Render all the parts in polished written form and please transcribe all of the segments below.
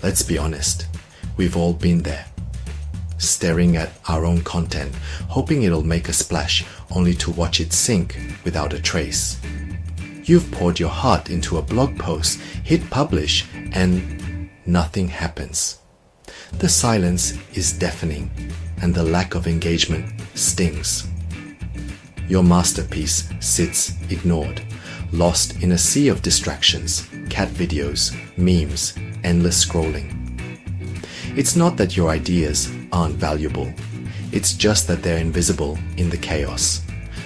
Let's be honest, we've all been there. Staring at our own content, hoping it'll make a splash, only to watch it sink without a trace. You've poured your heart into a blog post, hit publish, and nothing happens. The silence is deafening, and the lack of engagement stings. Your masterpiece sits ignored, lost in a sea of distractions, cat videos, memes, endless scrolling. It's not that your ideas aren't valuable. It's just that they're invisible in the chaos.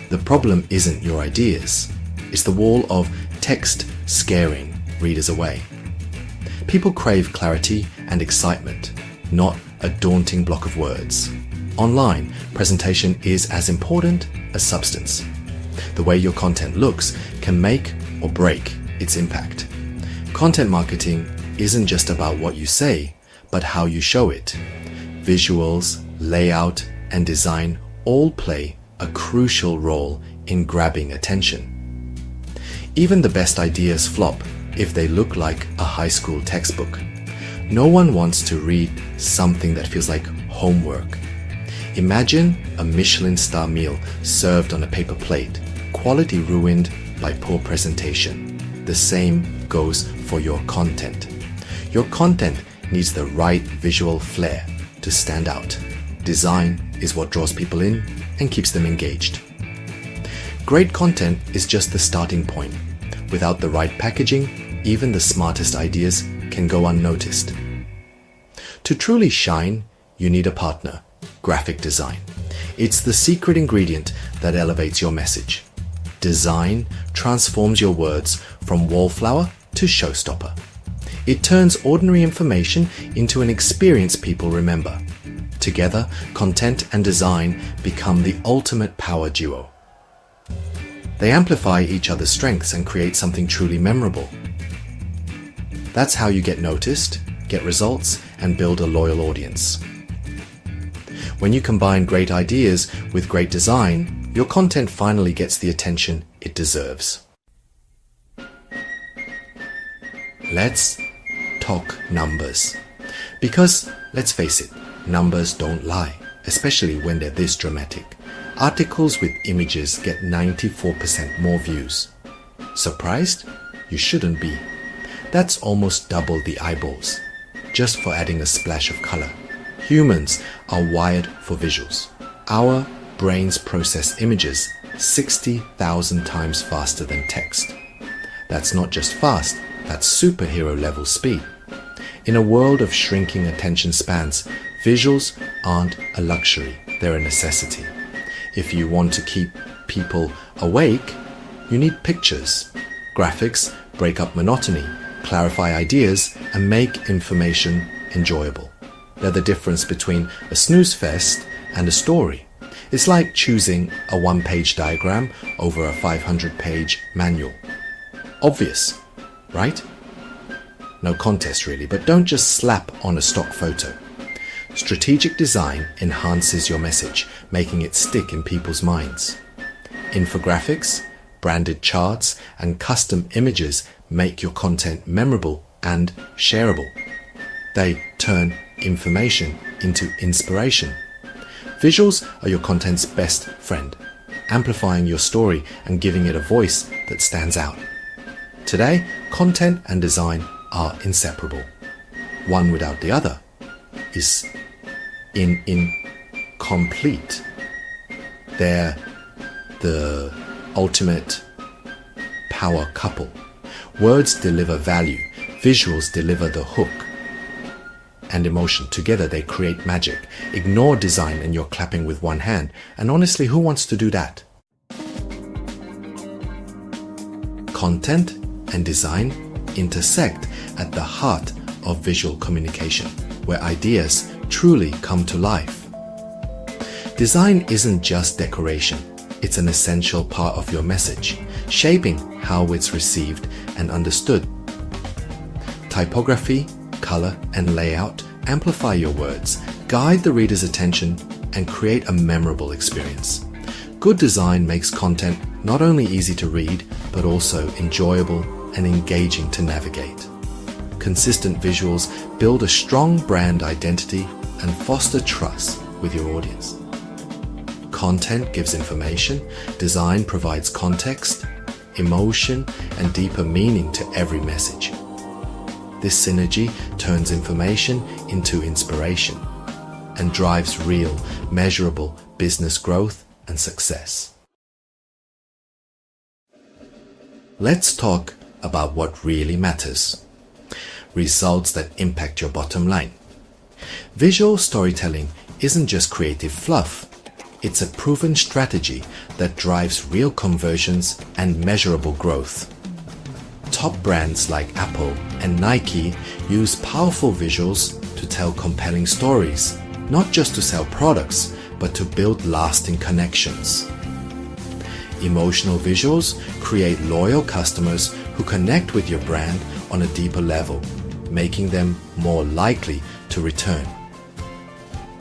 The problem isn't your ideas. It's the wall of text scaring readers away. People crave clarity and excitement, not a daunting block of words. Online, presentation is as important as substance. The way your content looks can make or break its impact. Content marketing isn't just about what you say, but how you show it. Visuals, layout, and design all play a crucial role in grabbing attention. Even the best ideas flop if they look like a high school textbook. No one wants to read something that feels like homework. Imagine a Michelin star meal served on a paper plate, quality ruined by poor presentation. The same goes for your content. Your content needs the right visual flair to stand out. Design is what draws people in and keeps them engaged. Great content is just the starting point. Without the right packaging, even the smartest ideas can go unnoticed. To truly shine, you need a partner, graphic design. It's the secret ingredient that elevates your message. Design transforms your words from wallflower to showstopper. It turns ordinary information into an experience people remember. Together, content and design become the ultimate power duo. They amplify each other's strengths and create something truly memorable. That's how you get noticed, get results, and build a loyal audience. When you combine great ideas with great design, your content finally gets the attention it deserves. Let's talk numbers. Because, let's face it, numbers don't lie, especially when they're this dramatic. Articles with images get 94% more views. Surprised? You shouldn't be. That's almost double the eyeballs, just for adding a splash of color. Humans are wired for visuals. Our brains process images 60,000 times faster than text. That's not just fast, that's superhero level speed. In a world of shrinking attention spans, visuals aren't a luxury, they're a necessity. If you want to keep people awake, you need pictures. Graphics break up monotony, clarify ideas, and make information enjoyable. They're the difference between a snooze fest and a story. It's like choosing a one-page diagram over a 500-page manual. Obvious, right? No contest really, but don't just slap on a stock photo. Strategic design enhances your message, making it stick in people's minds. Infographics, branded charts, and custom images make your content memorable and shareable. They turn information into inspiration. Visuals are your content's best friend, amplifying your story and giving it a voice that stands out. Today, content and design are inseparable. One without the other is incomplete. They're the ultimate power couple. Words deliver value, visuals deliver the hook and emotion. Together they create magic. Ignore design and you're clapping with one hand. And honestly, who wants to do that? Content and design intersect at the heart of visual communication, where ideas truly come to life. Design isn't just decoration, it's an essential part of your message, shaping how it's received and understood. Typography, color, and layout amplify your words, guide the reader's attention, and create a memorable experience. Good design makes content not only easy to read, but also enjoyable and engaging to navigate. Consistent visuals build a strong brand identity and foster trust with your audience. Content gives information, design provides context, emotion, and deeper meaning to every message. This synergy turns information into inspiration and drives real, measurable business growth and success. Let's talk about what really matters. Results that impact your bottom line. Visual storytelling isn't just creative fluff. It's a proven strategy that drives real conversions and measurable growth. Top brands like Apple and Nike use powerful visuals to tell compelling stories, not just to sell products, but to build lasting connections. Emotional visuals create loyal customers who connect with your brand on a deeper level, making them more likely to return.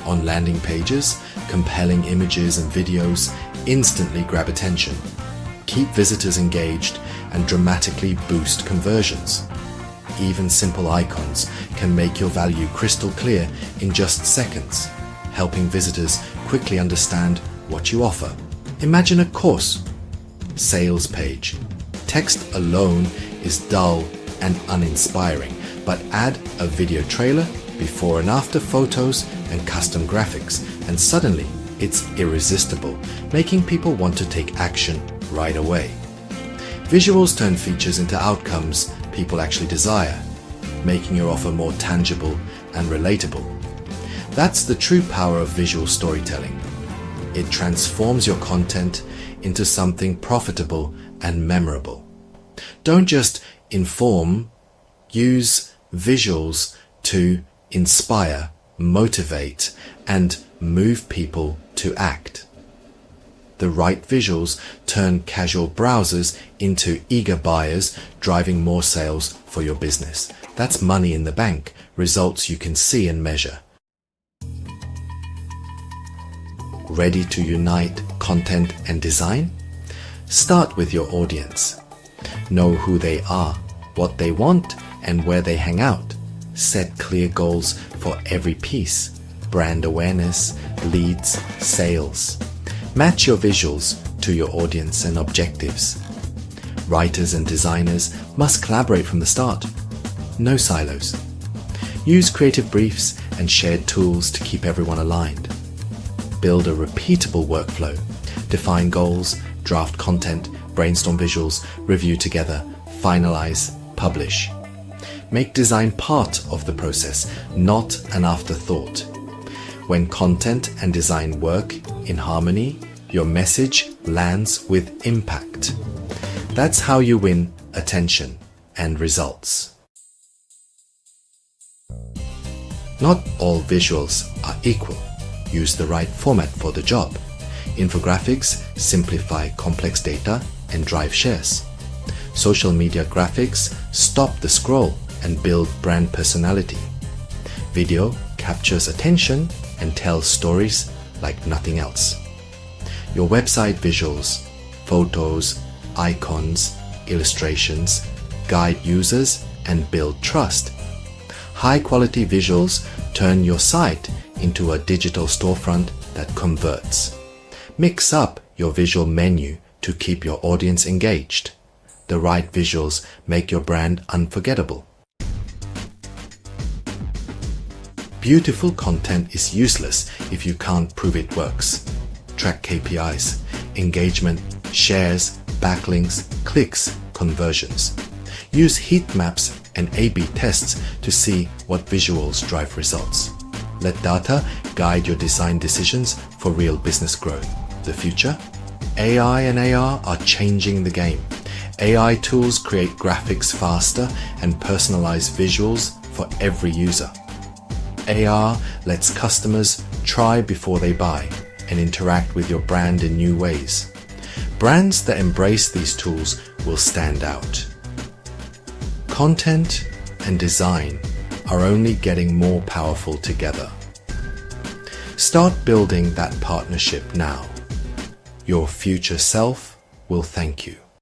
On landing pages, compelling images and videos instantly grab attention, keep visitors engaged, and dramatically boost conversions. Even simple icons can make your value crystal clear in just seconds, helping visitors quickly understand what you offer. Imagine a course, sales page. Text alone is dull and uninspiring, but add a video trailer, before and after photos, and custom graphics, and suddenly it's irresistible, making people want to take action right away. Visuals turn features into outcomes people actually desire, making your offer more tangible and relatable. That's the true power of visual storytelling. It transforms your content into something profitable and memorable. Don't just inform, use visuals to inspire, motivate, and move people to act. The right visuals turn casual browsers into eager buyers, driving more sales for your business. That's money in the bank, results you can see and measure. Ready to unite content and design? Start with your audience. Know who they are, what they want, and where they hang out. Set clear goals for every piece: brand awareness, leads, sales. Match your visuals to your audience and objectives. Writers and designers must collaborate from the start. No silos. Use creative briefs and shared tools to keep everyone aligned. Build a repeatable workflow. Define goals, draft content, brainstorm visuals, review together, finalize, publish. Make design part of the process, not an afterthought. When content and design work in harmony, your message lands with impact. That's how you win attention and results. Not all visuals are equal. Use the right format for the job. Infographics simplify complex data and drive shares. Social media graphics stop the scroll and build brand personality. Video captures attention and tells stories like nothing else. Your website visuals, photos, icons, illustrations guide users and build trust. High-quality visuals turn your site into a digital storefront that converts. Mix up your visual menu to keep your audience engaged. The right visuals make your brand unforgettable. Beautiful content is useless if you can't prove it works. Track KPIs, engagement, shares, backlinks, clicks, conversions. Use heat maps and A/B tests to see what visuals drive results. Let data guide your design decisions for real business growth. The future? AI and AR are changing the game. AI tools create graphics faster and personalize visuals for every user. AR lets customers try before they buy and interact with your brand in new ways. Brands that embrace these tools will stand out. Content and design are only getting more powerful together. Start building that partnership now. Your future self will thank you.